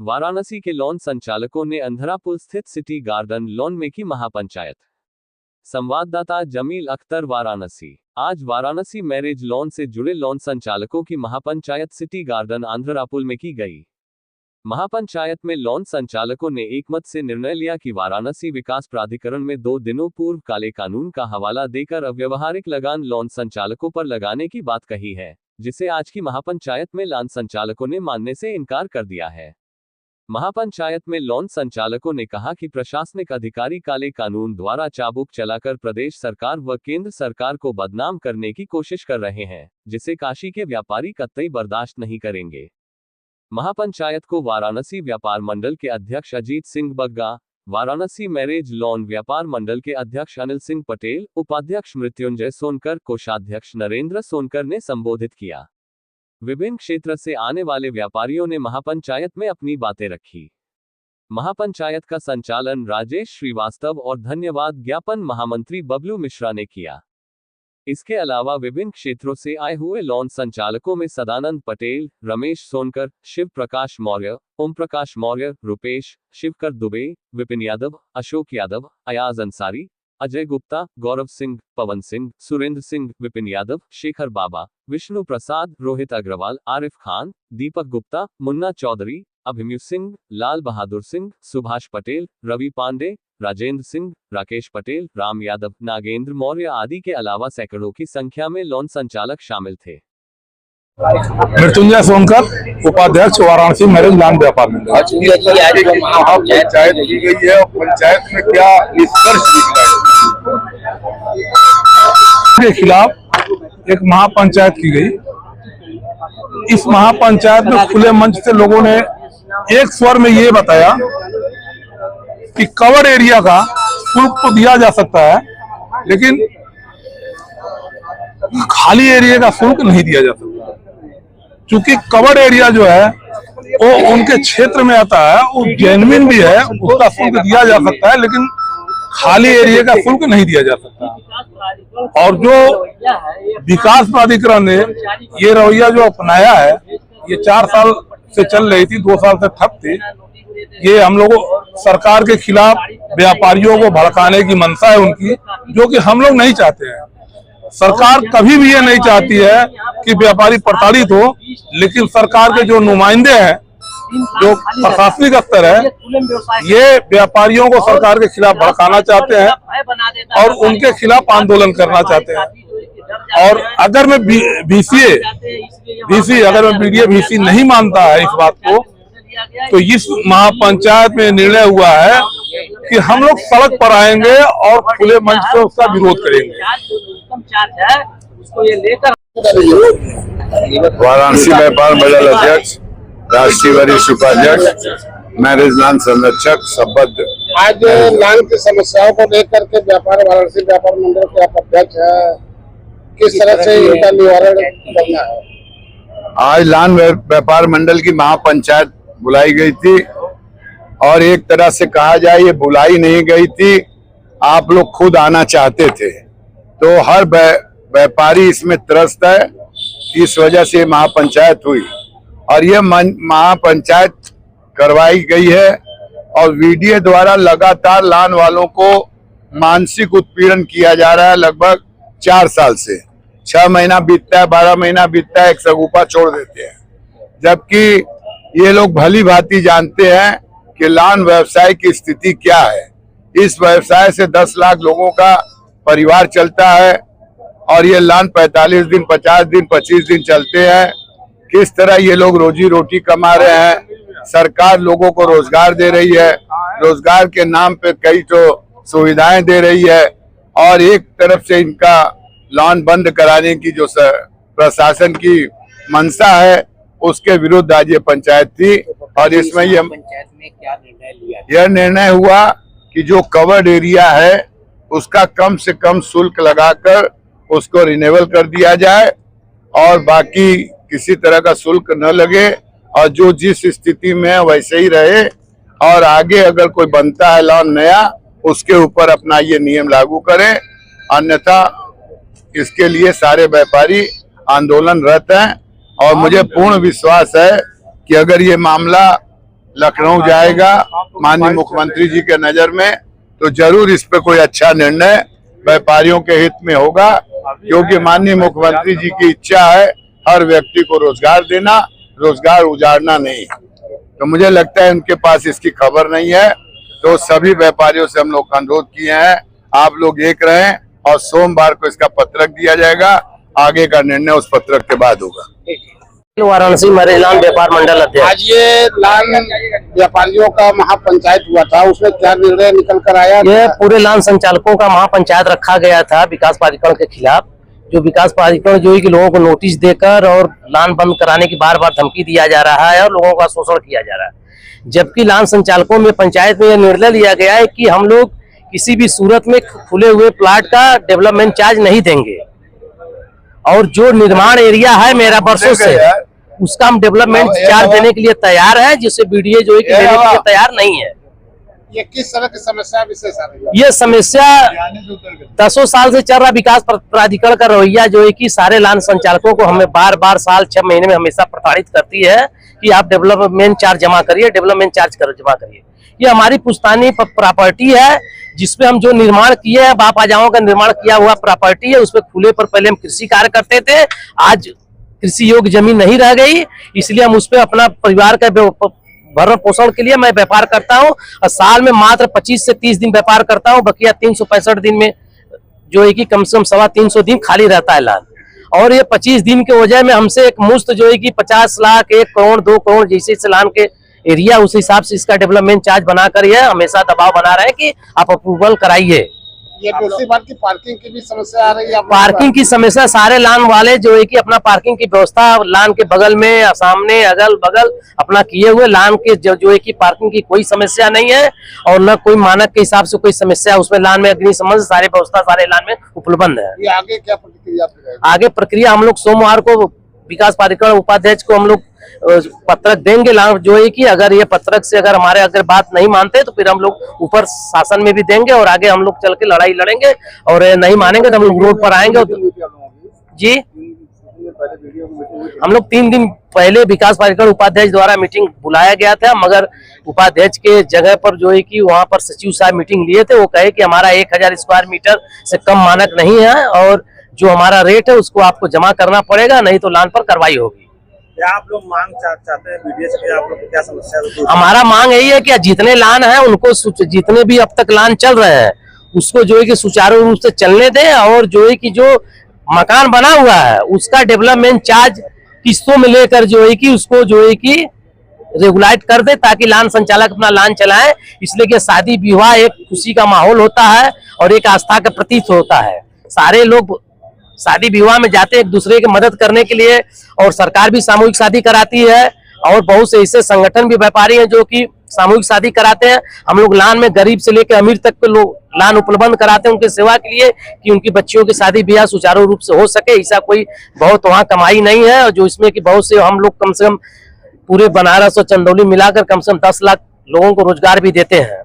वाराणसी के लॉन संचालकों ने अंधरा पुल स्थित सिटी गार्डन लॉन में की महापंचायत। संवाददाता जमील अख्तर, वाराणसी। आज वाराणसी मैरिज लॉन से जुड़े लॉन संचालकों की महापंचायत सिटी गार्डन अंधरा पुल में की गई। महापंचायत में लॉन संचालकों ने एकमत से निर्णय लिया कि वाराणसी विकास प्राधिकरण में 2 दिनों पूर्व काले कानून का हवाला देकर अव्यवहारिक लगान लॉन संचालकों पर लगाने की बात कही है, जिसे आज की महापंचायत में लॉन संचालकों ने मानने से इनकार कर दिया है। महापंचायत में लॉन संचालकों ने कहा कि प्रशासनिक अधिकारी काले कानून द्वारा चाबुक चलाकर प्रदेश सरकार व केंद्र सरकार को बदनाम करने की कोशिश कर रहे हैं, जिसे काशी के व्यापारी कतई बर्दाश्त नहीं करेंगे। महापंचायत को वाराणसी व्यापार मंडल के अध्यक्ष अजीत सिंह बग्गा, वाराणसी मैरिज लॉन व्यापार मंडल के अध्यक्ष अनिल सिंह पटेल, उपाध्यक्ष मृत्युंजय सोनकर, कोषाध्यक्ष नरेंद्र सोनकर ने संबोधित किया। विभिन्न क्षेत्र से आने वाले व्यापारियों ने महापंचायत में अपनी बातें रखी। महापंचायत का संचालन राजेश श्रीवास्तव और धन्यवाद ज्ञापन महामंत्री बबलू मिश्रा ने किया। इसके अलावा विभिन्न क्षेत्रों से आए हुए लॉन संचालकों में सदानंद पटेल, रमेश सोनकर, शिव प्रकाश मौर्य, ओम प्रकाश मौर्य, रुपेश, शिवकर दुबे, विपिन यादव, अशोक यादव, अयाज अंसारी, अजय गुप्ता, गौरव सिंह, पवन सिंह, सुरेंद्र सिंह, विपिन यादव, शेखर बाबा, विष्णु प्रसाद, रोहित अग्रवाल, आरिफ खान, दीपक गुप्ता, मुन्ना चौधरी, अभिमन्यु सिंह, लाल बहादुर सिंह, सुभाष पटेल, रवि पांडे, राजेंद्र सिंह, राकेश पटेल, राम यादव, नागेंद्र मौर्य आदि के अलावा सैकड़ों की संख्या में लॉन संचालक शामिल थे। मृत्युंजय सोनकर, उपाध्यक्ष, वाराणसी मैरिज लॉन व्यापार मंडल। आज पंचायत की गई है और पंचायत में क्या निष्कर्ष निकला के खिलाफ एक महापंचायत की गई। इस महापंचायत में खुले मंच से लोगों ने एक स्वर में ये बताया कि कवर एरिया का शुल्क तो दिया जा सकता है, लेकिन खाली एरिया का शुल्क नहीं दिया जा सकता। क्योंकि कवर एरिया जो है वो उनके क्षेत्र में आता है, वो जेन्युइन भी है, उसका शुल्क दिया जा सकता है, लेकिन खाली एरिया का शुल्क नहीं दिया जा सकता। और जो विकास प्राधिकरण ने ये रवैया जो अपनाया है, ये 4 साल से चल रही थी, 2 साल से ठप थी। ये हम लोग सरकार के खिलाफ व्यापारियों को भड़काने की मंशा है उनकी, जो कि हम लोग नहीं चाहते हैं। सरकार कभी भी ये नहीं चाहती है कि व्यापारी प्रताड़ित हो, लेकिन सरकार के जो नुमाइंदे हैं, जो प्रशासनिक स्तर है, ये व्यापारियों को सरकार के खिलाफ भड़काना चाहते हैं और उनके खिलाफ आंदोलन करना चाहते हैं। और अगर मैं बीडीए नहीं मानता है इस बात को, तो इस महापंचायत में निर्णय हुआ है कि हम लोग सड़क पर आएंगे और खुले मंच से उसका विरोध करेंगे। वाराणसी व्यापार मंडल अध्यक्ष, राष्ट्रीय वरिष्ठ उपाध्यक्ष, मैरिज लॉन संरक्षक संबद्ध। आज लॉन की समस्याओं को लेकर के वाराणसी व्यापार मंडल के आप अध्यक्ष है, किस तरह से इनका निवारण करना है? आज लॉन व्यापार मंडल की महापंचायत बुलाई गई थी और एक तरह से कहा जाए ये बुलाई नहीं गई थी, आप लोग खुद आना चाहते थे। तो हर व्यापारी इसमें त्रस्त है, इस वजह से महापंचायत हुई और ये महापंचायत करवाई गई है। और वीडियो द्वारा लगातार लॉन वालों को मानसिक उत्पीड़न किया जा रहा है। लगभग 4 साल से 6 महीना बीतता है, 12 महीना बीतता है, एक सगुफा छोड़ देते हैं, जबकि ये लोग भली भांति जानते हैं कि लॉन व्यवसाय की स्थिति क्या है। इस व्यवसाय से 10 लाख लोगों का परिवार चलता है और ये लॉन 45 दिन, 50 दिन, 25 दिन चलते हैं। किस तरह ये लोग रोजी रोटी कमा रहे हैं। सरकार लोगों को रोजगार दे रही है, रोजगार के नाम पे कई तो सुविधाएं दे रही है, और एक तरफ से इनका लॉन बंद कराने की जो प्रशासन की मंशा है, उसके विरुद्ध आज ये पंचायत थी। और इसमें ये पंचायत में क्या निर्णय लिया? यह निर्णय हुआ कि जो कवर्ड एरिया है उसका कम से कम शुल्क लगाकर उसको रिन्यूअल कर दिया जाए और बाकी किसी तरह का शुल्क न लगे, और जो जिस स्थिति में है वैसे ही रहे। और आगे अगर कोई बनता है लॉन नया, उसके ऊपर अपना ये नियम लागू करें, अन्यथा इसके लिए सारे व्यापारी आंदोलनरत हैं। और मुझे पूर्ण विश्वास है कि अगर ये मामला लखनऊ जाएगा माननीय मुख्यमंत्री जी के नजर में, तो जरूर इस पे कोई अच्छा निर्णय व्यापारियों के हित में होगा, क्योंकि माननीय मुख्यमंत्री जी की इच्छा है हर व्यक्ति को रोजगार देना, रोजगार उजाड़ना नहीं। तो मुझे लगता है उनके पास इसकी खबर नहीं है। तो सभी व्यापारियों से हम लोग अनुरोध किए हैं, आप लोग एक रहें और सोमवार को इसका पत्रक दिया जाएगा, आगे का निर्णय उस पत्रक के बाद होगा। वाराणसी मैरिज लॉन व्यापार मंडल अध्यक्ष। आज ये लान व्यापारियों का महापंचायत हुआ था, उसमें क्या निर्णय निकल कर आया? ये पूरे लान संचालकों का महापंचायत रखा गया था विकास प्राधिकरण के खिलाफ, जो विकास प्राधिकरण जो है कि लोगों को नोटिस देकर और लान बंद कराने की बार बार धमकी दिया जा रहा है और लोगों का शोषण किया जा रहा है। जबकि लान संचालकों में पंचायत में यह निर्णय लिया गया है कि हम लोग किसी भी सूरत में खुले हुए प्लाट का डेवलपमेंट चार्ज नहीं देंगे, और जो निर्माण एरिया है मेरा बरसों से उसका हम डेवलपमेंट चार्ज देने के लिए तैयार है, जिससे बीडीए जो है कि देने के लिए तैयार नहीं है। ये किस तरह की समस्या विशेष आ रही है? ये समस्या 10 साल से चल रहा विकास प्राधिकरण का रवैया जो है कि सारे लान संचालकों को हमें बार बार साल 6 महीने में हमेशा प्रताड़ित करती है कि आप डेवलपमेंट चार्ज जमा करिए, डेवलपमेंट चार्ज जमा करिए। ये हमारी पुश्तैनी प्रॉपर्टी है, जिसपे हम जो निर्माण किए हैं, बाप आजाओं का निर्माण किया हुआ प्रॉपर्टी है, उसपे खुले पर पहले हम कृषि कार्य करते थे। आज कृषि योग्य जमीन नहीं रह गई, इसलिए हम उसपे अपना परिवार का भरण पोषण के लिए मैं व्यापार करता हूं, और साल में मात्र 25 से 30 दिन व्यापार करता हूं। बकिया 365 दिन में जो है कि कम से कम 325 दिन खाली रहता है लान। और ये 25 दिन के वजह में हमसे एक मुश्त जो है कि 50 लाख, 1 करोड़, 2 करोड़ जैसे लान के एरिया, उस हिसाब से इसका डेवलपमेंट चार्ज बनाकर ये हमेशा दबाव बना रहे हैं कि आप अप्रूवल कराइए। ये दूसरी बात की पार्किंग की भी समस्या आ रही है। पार्किंग की समस्या सारे लान वाले जो है कि अपना पार्किंग की व्यवस्था लान के बगल में, सामने, अगल बगल अपना किए हुए, लान के जो है कि पार्किंग की कोई समस्या नहीं है, और न कोई मानक के हिसाब से कोई समस्या उसमें लान में अग्निशमन सारी व्यवस्था सारे लान में उपलब्ध है। ये आगे क्या प्रतिक्रिया? आगे प्रक्रिया हम लोग सोमवार को विकास प्राधिकरण उपाध्यक्ष को हम लोग पत्रक देंगे लान जो है कि अगर ये पत्रक से अगर बात नहीं मानते तो फिर हम लोग ऊपर शासन में भी देंगे, और आगे हम लोग चल के लड़ाई लड़ेंगे, और नहीं मानेंगे तो हम लोग रोड पर आएंगे। जी, हम लोग 3 दिन पहले विकास प्राधिकरण उपाध्यक्ष द्वारा मीटिंग बुलाया गया था, मगर उपाध्यक्ष के जगह पर जो है कि वहां पर सचिव साहब मीटिंग लिए थे। वो कहे कि हमारा 1000 स्क्वायर मीटर से कम मानक नहीं है, और जो हमारा रेट है उसको आपको जमा करना पड़ेगा, नहीं तो लान पर कार्रवाई होगी। क्या आप लोग मांग चाहते हैं बीडीए से? आप लोग क्या समस्या है? हमारा मांग यही है कि जितने लान है उनको, जितने भी अब तक लान चल रहे हैं उसको जो है कि सुचारू रूप से चलने दें, और जो है कि जो मकान बना हुआ है उसका डेवलपमेंट चार्ज किस्तों में लेकर जो है कि उसको जो है कि रेगुलाइट कर दे, ताकि लान संचालक अपना लान चलाए। इसलिए कि शादी विवाह एक खुशी का माहौल होता है और एक आस्था का प्रतीक होता है। सारे लोग शादी विवाह में जाते हैं एक दूसरे की मदद करने के लिए, और सरकार भी सामूहिक शादी कराती है, और बहुत से ऐसे संगठन भी व्यापारी हैं जो कि सामूहिक शादी कराते हैं। हम लोग लान में गरीब से लेकर अमीर तक के लोग लान उपलब्ध कराते हैं उनकी सेवा के लिए, कि उनकी बच्चियों की शादी ब्याह सुचारू रूप से हो सके। ऐसा कोई बहुत वहाँ कमाई नहीं है, और जो इसमें कि बहुत से हम लोग कम से कम पूरे बनारस और चंदौली मिलाकर कम से कम 10 लाख लोगों को रोजगार भी देते हैं।